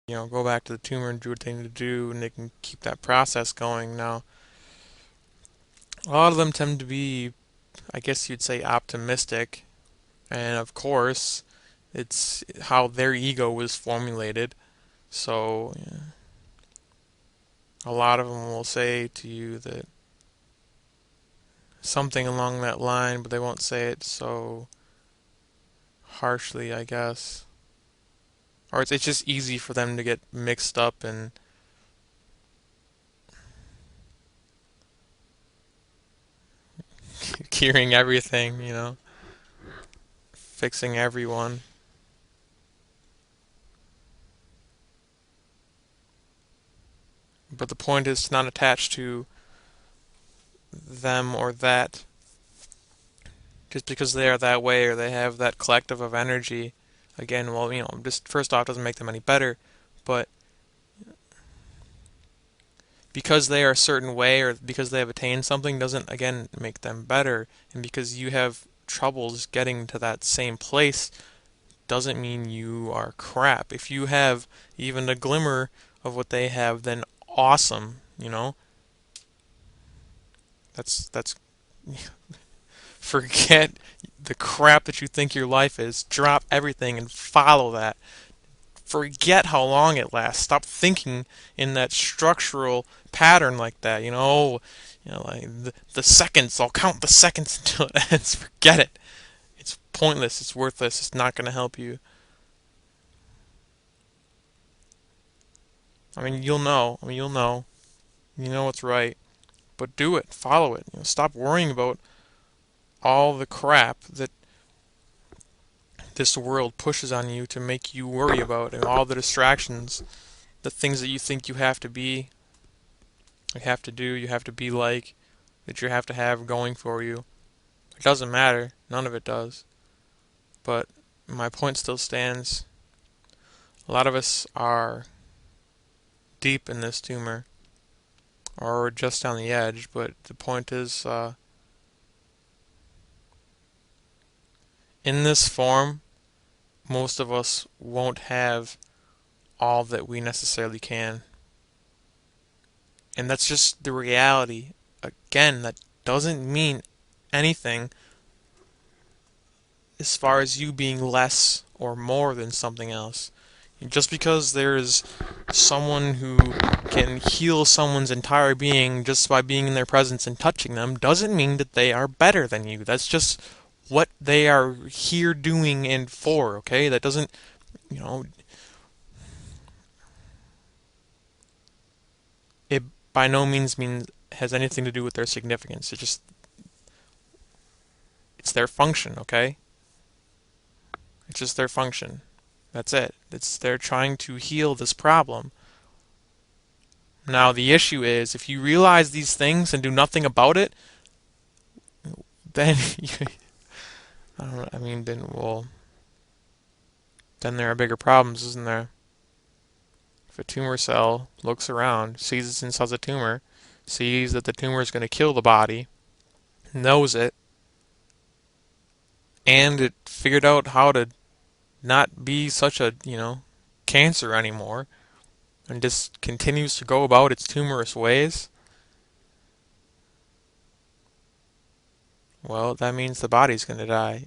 go back to the tumor and do what they need to do, and they can keep that process going. Now, a lot of them tend to be, I guess you'd say, optimistic, and of course, it's how their ego was formulated. So, yeah, a lot of them will say to you that something along that line, but they won't say it so harshly, I guess. Or it's just easy for them to get mixed up in curing everything, fixing everyone. But the point is to not attach to them or that just because they are that way or they have that collective of energy. Again, well, just first off, doesn't make them any better, but because they are a certain way or because they have attained something doesn't, again, make them better. And because you have troubles getting to that same place doesn't mean you are crap. If you have even a glimmer of what they have, then awesome, That's forget the crap that you think your life is. Drop everything and follow that. Forget how long it lasts. Stop thinking in that structural pattern like that. Like the seconds. I'll count the seconds until it ends. Forget it. It's pointless. It's worthless. It's not going to help you. I mean, you'll know. I mean, you'll know. You know what's right. But do it. Follow it. Stop worrying about all the crap that this world pushes on you to make you worry about, and all the distractions, the things that you think you have to be, you have to do, you have to be like, that you have to have going for you. It doesn't matter. None of it does. But my point still stands. A lot of us are deep in this tumor, or just on the edge, but the point is, in this form, most of us won't have all that we necessarily can. And that's just the reality. Again, that doesn't mean anything as far as you being less or more than something else. Just because there's someone who can heal someone's entire being just by being in their presence and touching them doesn't mean that they are better than you. That's just what they are here doing and for, okay? That doesn't, you know, it by no means has anything to do with their significance. It's their function, okay? It's just their function. That's it. They're trying to heal this problem. Now the issue is if you realize these things and do nothing about it, then I don't know, I mean then there are bigger problems, isn't there? If a tumor cell looks around, sees it's inside a tumor, sees that the tumor is going to kill the body, knows it, and it figured out how to not be such a, cancer anymore, and just continues to go about its tumorous ways, well, that means the body's going to die.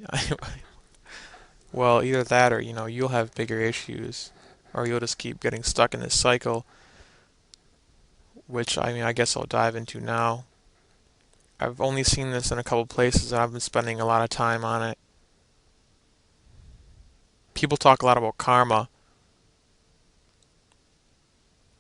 Well, either that or, you'll have bigger issues, or you'll just keep getting stuck in this cycle, which, I mean, I guess I'll dive into now. I've only seen this in a couple places, and I've been spending a lot of time on it. People talk a lot about karma.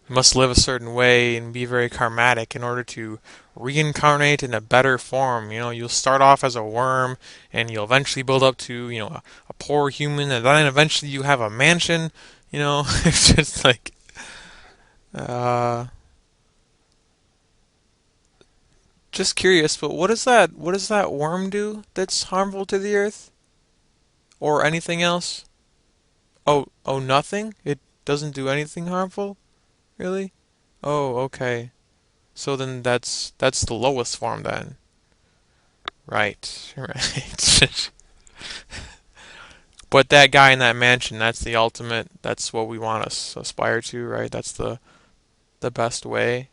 You must live a certain way and be very karmatic in order to reincarnate in a better form. You'll start off as a worm, and you'll eventually build up to, a poor human, and then eventually you have a mansion. It's just like, uh, just curious, but what does that worm do that's harmful to the earth? Or anything else? Oh, nothing? It doesn't do anything harmful? Really? Oh, okay. So then that's the lowest form then. Right, right. But that guy in that mansion, that's the ultimate. That's what we want to aspire to, right? That's the best way.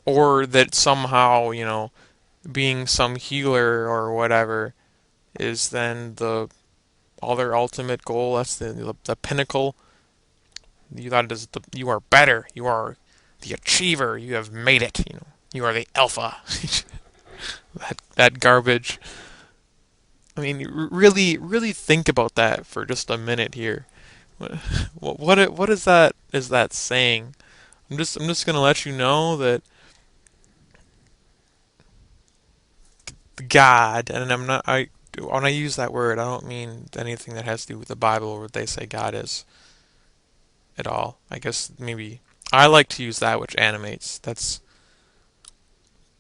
Or that somehow, being some healer or whatever is then the other ultimate goal. That's the pinnacle. You thought it is you are better. You are the achiever. You have made it. You are the alpha. that garbage. I mean, really, really think about that for just a minute here. What is that saying? I'm just gonna let you know that God, and I'm not I when I use that word, I don't mean anything that has to do with the Bible or what they say God is at all. I guess maybe I like to use that which animates. That's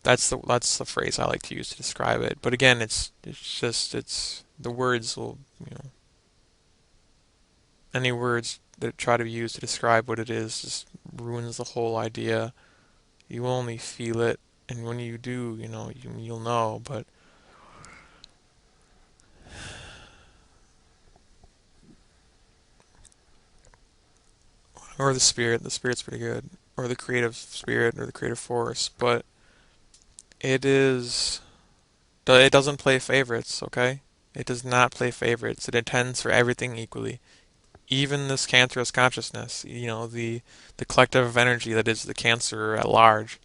the phrase I like to use to describe it. But again, it's the words will any words that try to be used to describe what it is just ruins the whole idea. You only feel it, and when you do, you'll know. But or the spirit's pretty good, or the creative spirit or the creative force. But it is it doesn't play favorites. Okay, it does not play favorites. It intends for everything equally. Even this cancerous consciousness, the collective energy that is the cancer at large.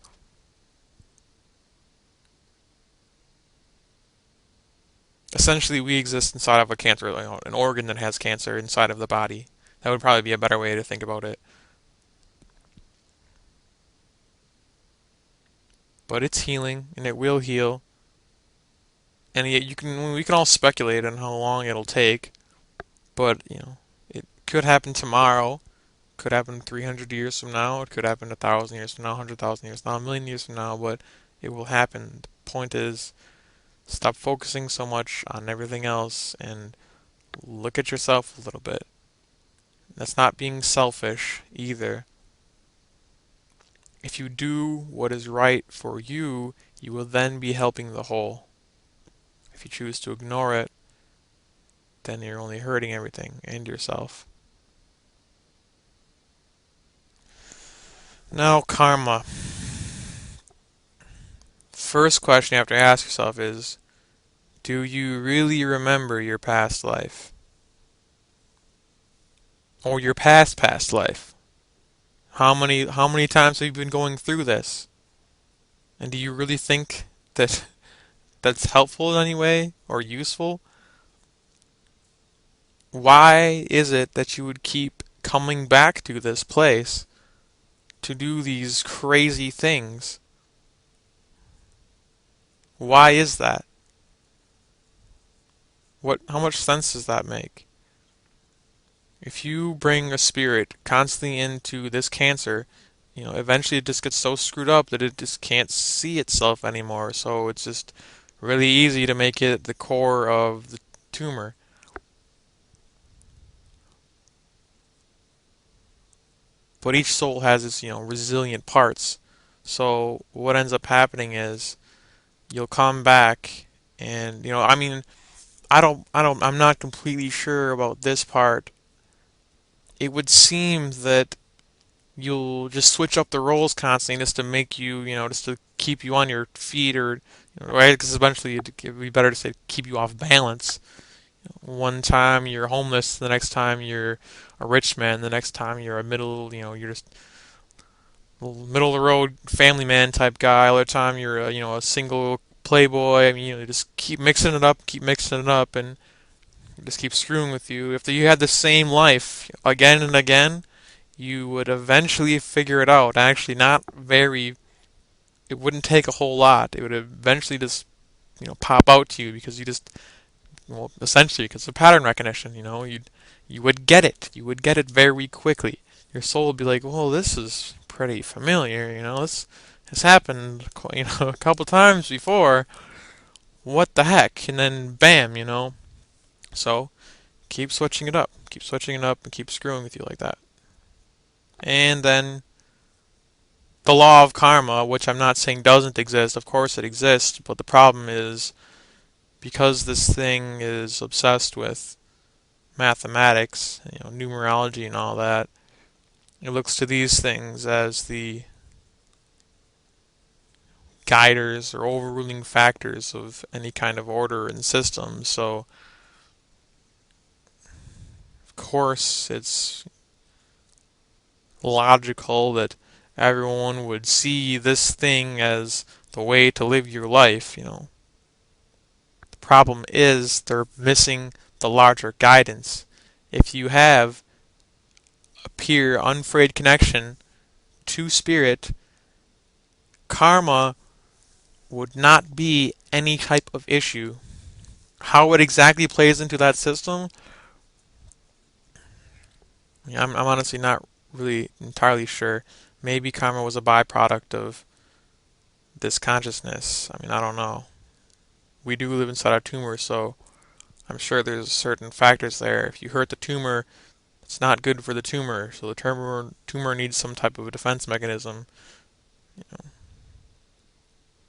Essentially, we exist inside of a cancer, an organ that has cancer inside of the body. That would probably be a better way to think about it. But it's healing, and it will heal. And yet, we can all speculate on how long it'll take. But it could happen tomorrow. Could happen 300 years from now. It could happen 1,000 years from now, 100,000 years from now, a million years from now. But it will happen. The point is, stop focusing so much on everything else and look at yourself a little bit. That's not being selfish either. If you do what is right for you, you will then be helping the whole. If you choose to ignore it, then you're only hurting everything and yourself. Now, karma. First question you have to ask yourself is, do you really remember your past life? Or your past life? How many times have you been going through this? And do you really think that that's helpful in any way or useful? Why is it that you would keep coming back to this place to do these crazy things? Why is that? How much sense does that make? If you bring a spirit constantly into this cancer, eventually it just gets so screwed up that it just can't see itself anymore. So it's just really easy to make it the core of the tumor. But each soul has its, resilient parts. So what ends up happening is you'll come back and, I mean, I'm not completely sure about this part. It would seem that you'll just switch up the roles constantly just to make you, just to keep you on your feet or, right? Because eventually it'd be better to say keep you off balance. One time you're homeless, the next time you're a rich man, the next time you're a middle, you're just middle of the road family man type guy. Other time you're a single playboy. I mean, just keep mixing it up, and just keep screwing with you. If you had the same life again and again, you would eventually figure it out. Actually, not very. It wouldn't take a whole lot. It would eventually just pop out to you because you just essentially because of pattern recognition. You would get it. You would get it very quickly. Your soul would be like, well, this is pretty familiar. This has happened a couple times before. What the heck? And then bam. So keep switching it up. Keep switching it up and keep screwing with you like that. And then the law of karma, which I'm not saying doesn't exist, of course it exists, but the problem is because this thing is obsessed with mathematics, numerology and all that, it looks to these things as the guiders or overruling factors of any kind of order and system. So, of course, it's logical that everyone would see this thing as the way to live your life. The problem is they're missing the larger guidance. If you have a pure, unfrayed connection to spirit, karma would not be any type of issue. How it exactly plays into that system, I'm honestly not really entirely sure. Maybe karma was a byproduct of this consciousness. I don't know. We do live inside our tumor, so I'm sure there's certain factors there. If you hurt the tumor, it's not good for the tumor, so the tumor needs some type of a defense mechanism. You know,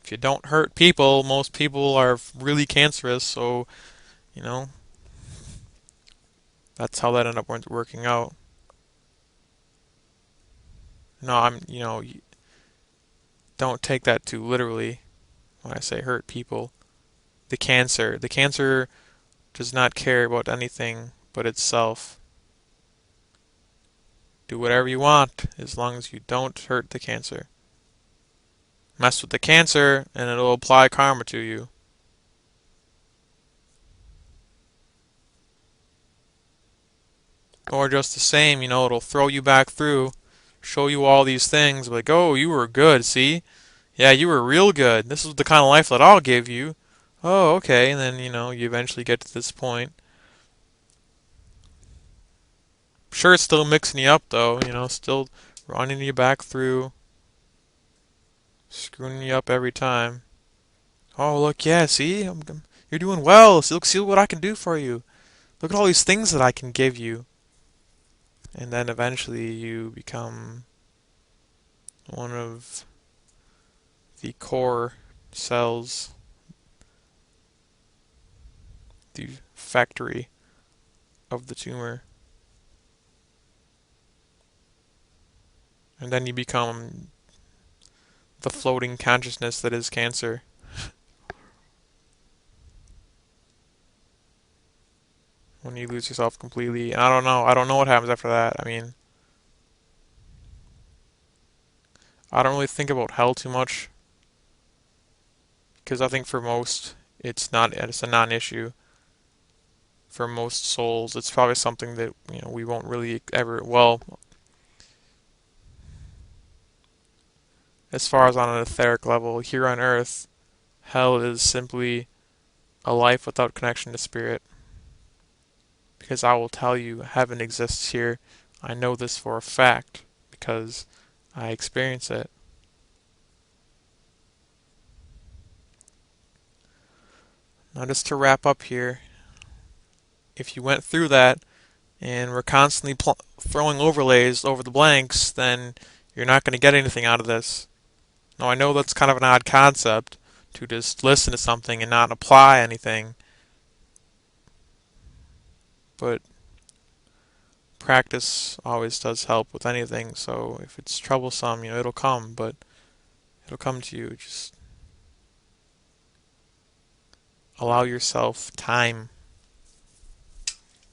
if you don't hurt people, most people are really cancerous, so you know that's how that ended up working out. No, don't take that too literally when I say hurt people. The cancer does not care about anything but itself. Do whatever you want as long as you don't hurt the cancer. Mess with the cancer and it'll apply karma to you. Or just the same, it'll throw you back through, show you all these things, like, oh, you were good, see? Yeah, you were real good. This is the kind of life that I'll give you. Oh, okay, and then, you eventually get to this point. Sure, it's still mixing you up, though, still running you back through, screwing you up every time. Oh, look, yeah, see? You're doing well. See what I can do for you. Look at all these things that I can give you. And then eventually you become one of the core cells, the factory of the tumor. And then you become the floating consciousness that is cancer. When you lose yourself completely. And I don't know. I don't know what happens after that. I don't really think about hell too much because I think for most it's a non-issue. For most souls, it's probably something that we won't really ever. Well, as far as on an etheric level, here on Earth, hell is simply a life without connection to spirit. Because I will tell you, heaven exists here. I know this for a fact because I experience it. Now, just to wrap up here, if you went through that and were constantly throwing overlays over the blanks, then you're not going to get anything out of this. Now, I know that's kind of an odd concept to just listen to something and not apply anything, but practice always does help with anything. So if it's troublesome, it'll come, but it'll come to you. Just allow yourself time